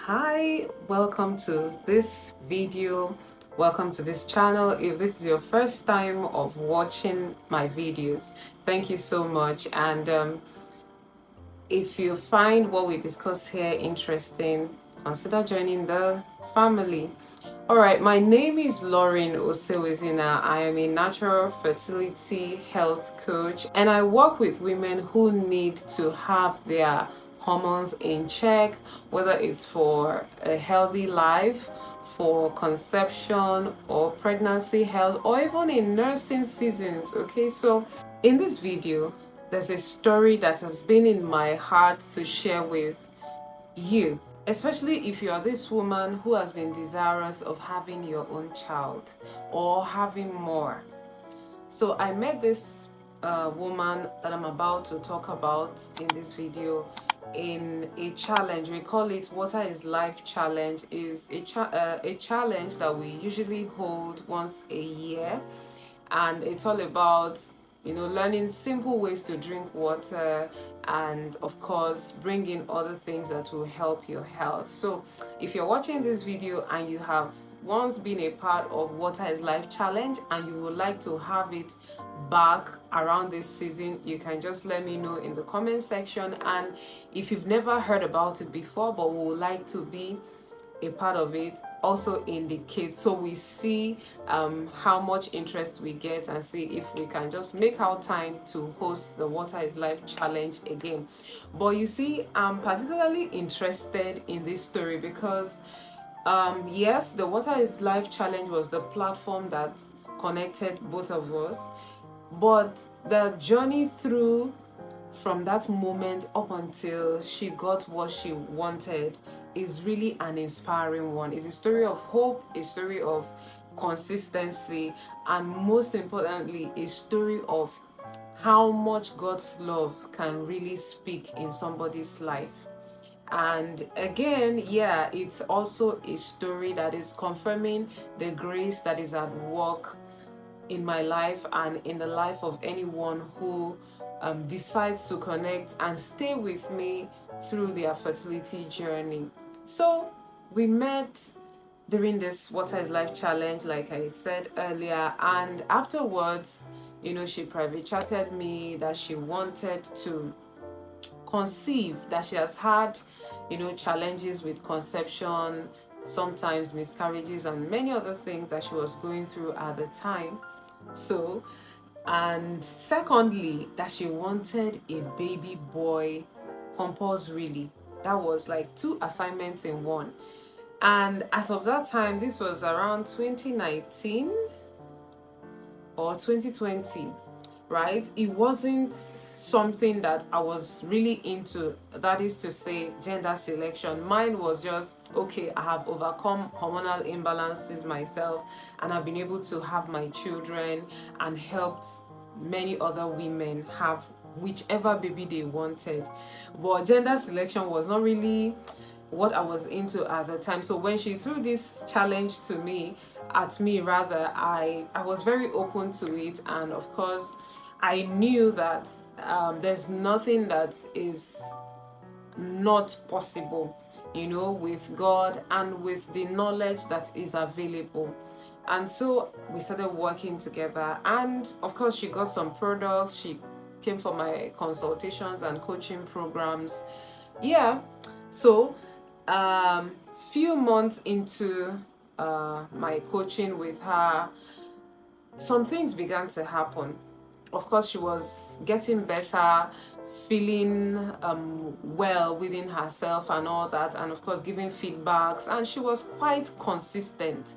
Hi, welcome to this video. Welcome to this channel. If this is your first time of watching my videos, thank you so much. And if you find what we discussed here interesting, consider joining the family. All right, my name is Lauren Osewezina. I am a natural fertility health coach, and I work with women who need to have their hormones in check, whether it's for a healthy life, for conception or pregnancy health, or even in nursing seasons. Okay, so in this video, there's a story that has been in my heart to share with you, especially if you are this woman who has been desirous of having your own child or having more. So I met this woman that I'm about to talk about in this video in a challenge. We call it Water is Life Challenge. Is a challenge that we usually hold once a year, and it's all about learning simple ways to drink water, and of course bring in other things that will help your health. So if you're watching this video and you have once been a part of Water is Life Challenge and you would like to have it back around this season, you can just let me know in the comment section. And if you've never heard about it before but would like to be a part of it, also indicate, so we see how much interest we get and see if we can just make our time to host the Water is Life Challenge again. But you see, I'm particularly interested in this story because yes, the Water is Life Challenge was the platform that connected both of us, but the journey through from that moment up until she got what she wanted is really an inspiring one. It's a story of hope, a story of consistency, and most importantly, a story of how much God's love can really speak in somebody's life. And again, yeah, it's also a story that is confirming the grace that is at work in my life and in the life of anyone who decides to connect and stay with me through their fertility journey. So we met during this Water is Life Challenge, like I said earlier, and afterwards, she private chatted me that she wanted to conceive, that she has had challenges with conception, sometimes miscarriages, and many other things that she was going through at the time. So, and secondly, that she wanted a baby boy compulsorily. That was like two assignments in one. And as of that time, this was around 2019 or 2020, right? It wasn't something that I was really into, that is to say, gender selection. Mine was just, okay, I have overcome hormonal imbalances myself and I've been able to have my children and helped many other women have whichever baby they wanted. But gender selection was not really what I was into at the time. So when she threw this challenge to me, I was very open to it, and of course I knew that there's nothing that is not possible, with God and with the knowledge that is available. And so we started working together, and of course she got some products, she came for my consultations and coaching programs. Yeah, so few months into my coaching with her, some things began to happen. Of course, she was getting better, feeling well within herself and all that, and of course giving feedbacks, and she was quite consistent.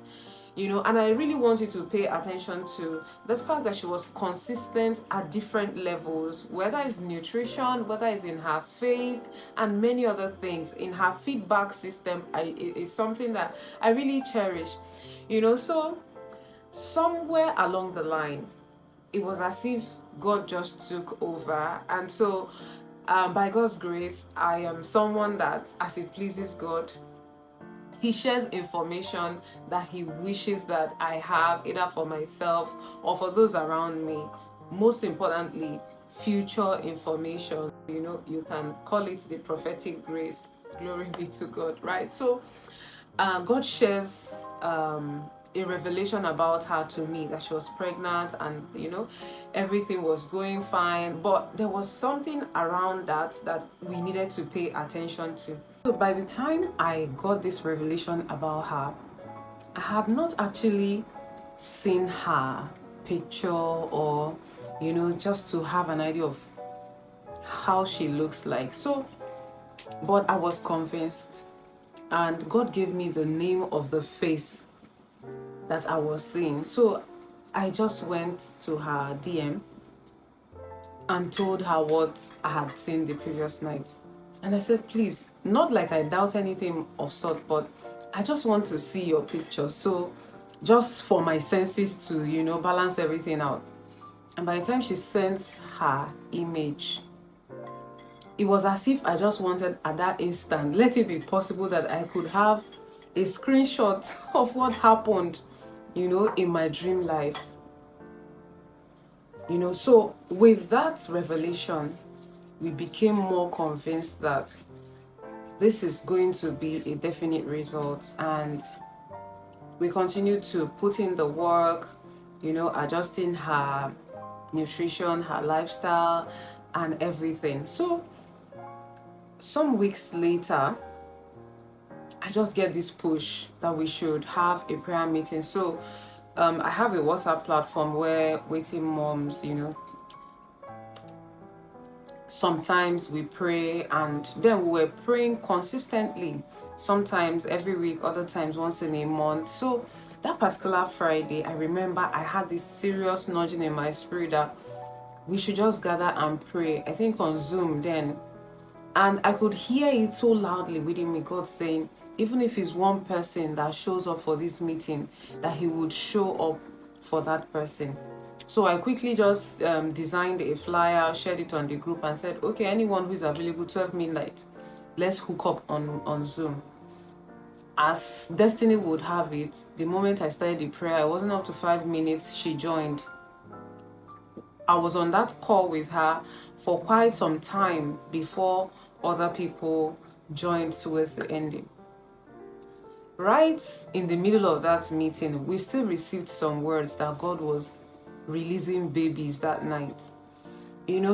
And I really want you to pay attention to the fact that she was consistent at different levels, whether it's nutrition, whether it's in her faith, and many other things. In her feedback system, is something that I really cherish. So somewhere along the line, it was as if God just took over. And so by God's grace, I am someone that, as it pleases God, he shares information that he wishes that I have, either for myself or for those around me. Most importantly, future information. You can call it the prophetic grace. Glory be to God, right? So God shares a revelation about her to me, that she was pregnant, and everything was going fine, but there was something around that we needed to pay attention to. So by the time I got this revelation about her, I had not actually seen her picture, or just to have an idea of how she looks like. So but I was convinced, and God gave me the name of the face that I was seeing. So I just went to her DM and told her what I had seen the previous night. And I said, please, not like I doubt anything of sort, but I just want to see your picture. So just for my senses to, balance everything out. And by the time she sent her image, it was as if I just wanted at that instant, let it be possible that I could have a screenshot of what happened, in my dream life. So with that revelation, we became more convinced that this is going to be a definite result, and we continued to put in the work, adjusting her nutrition, her lifestyle, and everything. So some weeks later, I just get this push that we should have a prayer meeting. So I have a WhatsApp platform where waiting moms, sometimes we pray, and then we were praying consistently, sometimes every week, other times once in a month. So that particular Friday, I remember I had this serious nudging in my spirit that we should just gather and pray, I think on Zoom then. And I could hear it so loudly within me, God saying, even if it's one person that shows up for this meeting, that He would show up for that person. So I quickly just designed a flyer, shared it on the group, and said, okay, anyone who is available 12 midnight, let's hook up on Zoom. As destiny would have it, the moment I started the prayer, it wasn't up to 5 minutes, she joined. I was on that call with her for quite some time before other people joined towards the ending. Right in the middle of that meeting, we still received some words that God was releasing babies that night.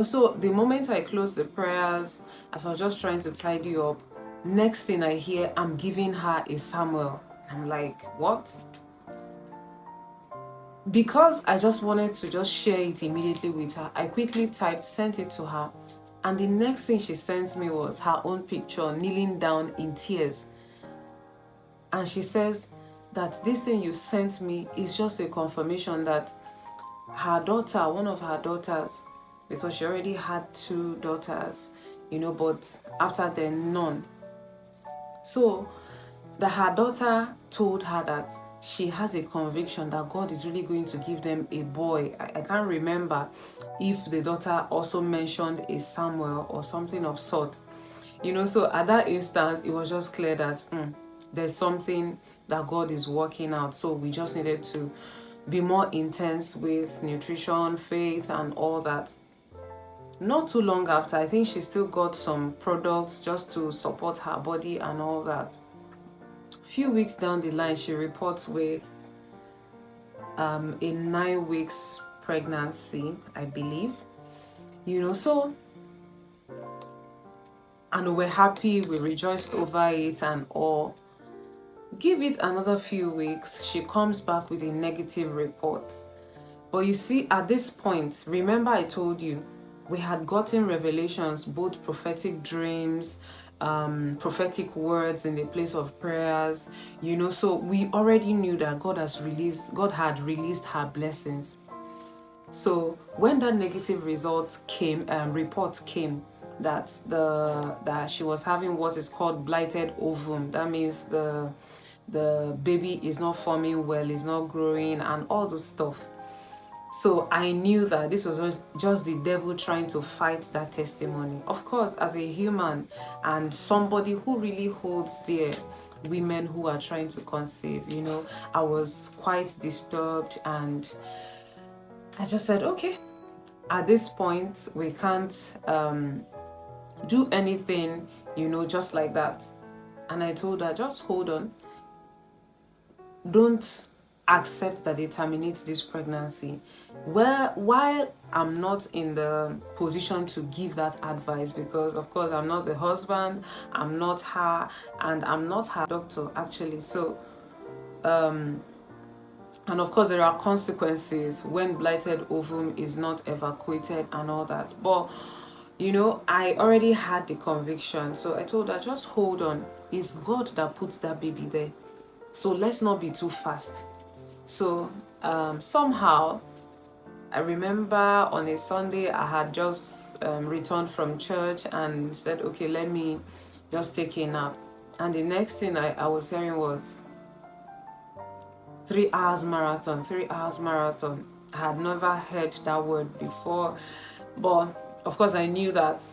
So the moment I closed the prayers, as I was just trying to tidy up, next thing I hear, I'm giving her a Samuel. I'm like, what? Because I just wanted to just share it immediately with her, I quickly typed, sent it to her. And the next thing she sent me was her own picture, kneeling down in tears. And she says that this thing you sent me is just a confirmation that her daughter, one of her daughters, because she already had 2 daughters, but after then, none. So that her daughter told her that she has a conviction that God is really going to give them a boy. I can't remember if the daughter also mentioned a Samuel or something of sort. So at that instance, it was just clear that there's something that God is working out. So we just needed to be more intense with nutrition, faith, and all that. Not too long after, I think she still got some products just to support her body and all that. Few weeks down the line, she reports with a 9 weeks pregnancy, I believe. So, and we're happy, we rejoiced over it and all. Give it another few weeks, she comes back with a negative report. But you see, at this point, remember I told you, we had gotten revelations, both prophetic dreams, prophetic words in the place of prayers, so we already knew that God had released her blessings. So when that negative report came, that she was having what is called blighted ovum, that means the baby is not forming well, is not growing, and all those stuff. So I knew that this was just the devil trying to fight that testimony. Of course, as a human and somebody who really holds dear women who are trying to conceive, I was quite disturbed, and I just said, okay, at this point, we can't do anything, just like that. And I told her, just hold on. Don't accept that they terminate this pregnancy. While I'm not in the position to give that advice, because of course I'm not the husband, I'm not her, and I'm not her doctor actually. So and of course there are consequences when blighted ovum is not evacuated and all that. But I already had the conviction. So I told her, just hold on. It's God that puts that baby there. So let's not be too fast. So somehow, I remember on a Sunday, I had just returned from church and said, okay, let me just take a nap. And the next thing I was hearing was 3 hours marathon, 3 hours marathon. I had never heard that word before. But of course, I knew that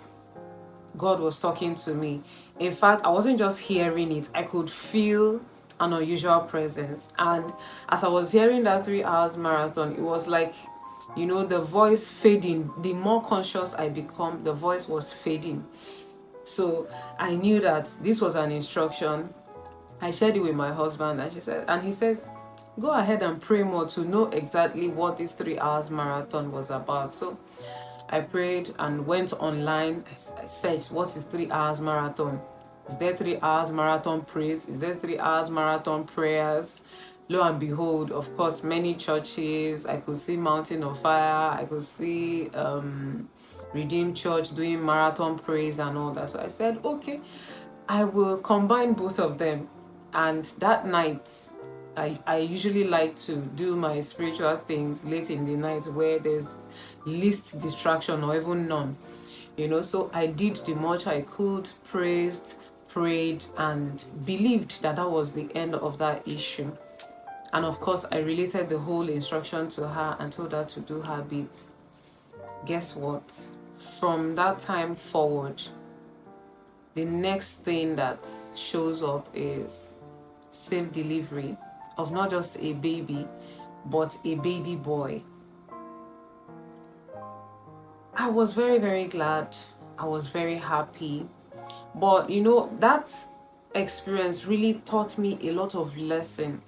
God was talking to me. In fact, I wasn't just hearing it, I could feel an unusual presence. And as I was hearing that 3 hours marathon, it was like, the voice fading. The more conscious I become, the voice was fading. So I knew that this was an instruction. I shared it with my husband, and he says, go ahead and pray more to know exactly what this 3 hours marathon was about. So I prayed and went online. I searched, what is 3 hours marathon? Is there 3 hours marathon praise? Is there 3 hours marathon prayers? Lo and behold, of course, many churches. I could see Mountain of Fire. I could see Redeemed Church doing marathon praise and all that. So I said, okay, I will combine both of them. And that night, I usually like to do my spiritual things late in the night where there's least distraction or even none. So I did the much I could, praised, prayed, and believed that that was the end of that issue. And of course, I related the whole instruction to her and told her to do her bit. Guess what? From that time forward, the next thing that shows up is safe delivery of not just a baby, but a baby boy. I was very, very glad. I was very happy. But that experience really taught me a lot of lesson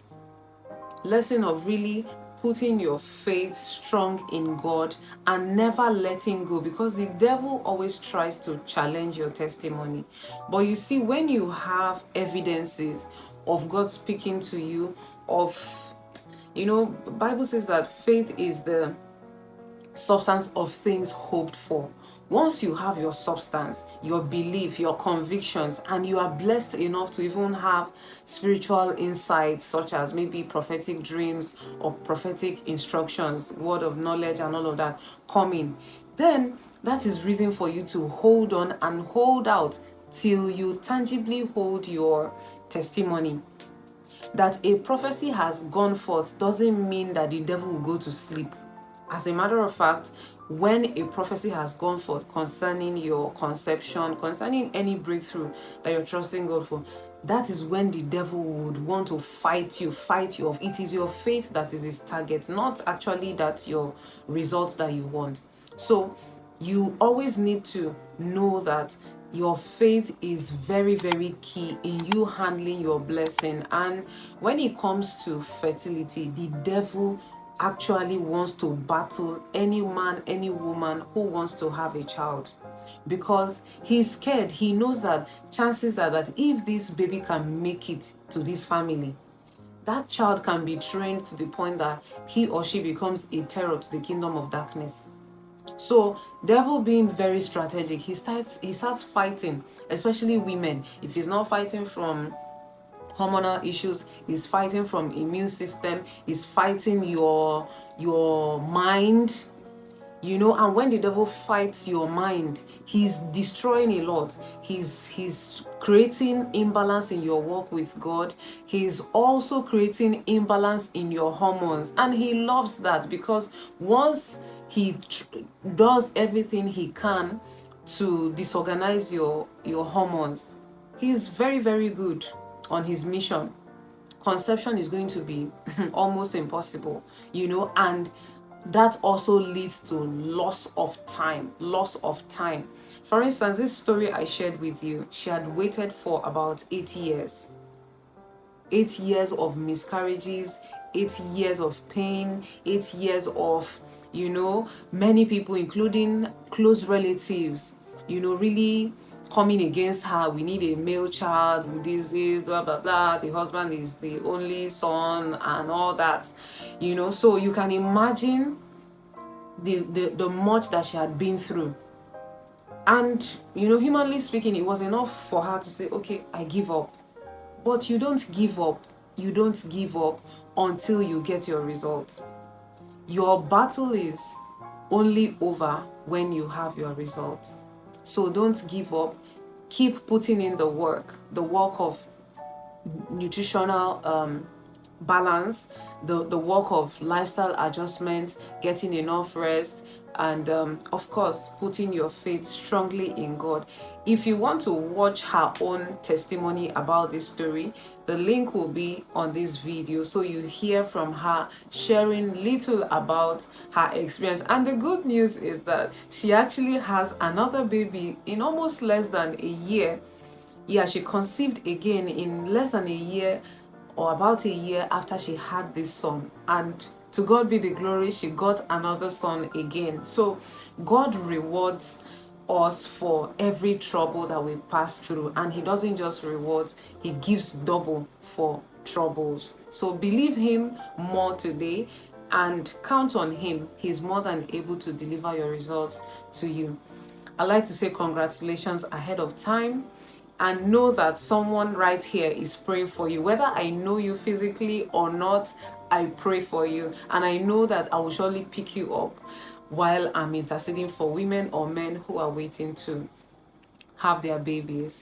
of really putting your faith strong in God and never letting go, because the devil always tries to challenge your testimony. But you see, when you have evidences of God speaking to you, the Bible says that faith is the substance of things hoped for. Once you have your substance, your belief, your convictions, and you are blessed enough to even have spiritual insights such as maybe prophetic dreams or prophetic instructions, word of knowledge and all of that coming, then that is reason for you to hold on and hold out till you tangibly hold your testimony. That a prophecy has gone forth doesn't mean that the devil will go to sleep. As a matter of fact, when a prophecy has gone forth concerning your conception, concerning any breakthrough that you're trusting God for, that is when the devil would want to fight you off. It is your faith that is his target, not actually that your results that you want. So you always need to know that your faith is very, very key in you handling your blessing. And when it comes to fertility, the devil actually wants to battle any man, any woman who wants to have a child, because he's scared. He knows that chances are that if this baby can make it to this family, that child can be trained to the point that he or she becomes a terror to the kingdom of darkness. So devil being very strategic, he starts fighting, especially women. If he's not fighting from hormonal issues, he's fighting from immune system, he's fighting your mind, and when the devil fights your mind, he's destroying a lot. He's creating imbalance in your walk with God. He's also creating imbalance in your hormones, and he loves that, because once he does everything he can to disorganize your hormones, he's very, very good on his mission. Conception is going to be almost impossible, and that also leads to loss of time. For instance, this story I shared with you, she had waited for about 8 years. 8 years of miscarriages, 8 years of pain, 8 years of, many people, including close relatives, really coming against her. We need a male child with this, blah, blah, blah. The husband is the only son and all that, So you can imagine the much that she had been through. And, humanly speaking, it was enough for her to say, okay, I give up. But you don't give up. You don't give up until you get your result. Your battle is only over when you have your result. So don't give up. Keep putting in the work of nutritional balance, the work of lifestyle adjustment, getting enough rest, and of course, putting your faith strongly in God. If you want to watch her own testimony about this story, the link will be on this video, so you hear from her sharing little about her experience. And the good news is that she actually has another baby in almost less than a year. Yeah, she conceived again in less than a year, or about a year after she had this son. And to God be the glory, she got another son again. So God rewards us for every trouble that we pass through, and He doesn't just reward, He gives double for troubles. So believe Him more today and count on Him. He's more than able to deliver your results to you. I'd like to say congratulations ahead of time, and know that someone right here is praying for you. Whether I know you physically or not, I pray for you, and I know that I will surely pick you up while I'm interceding for women or men who are waiting to have their babies.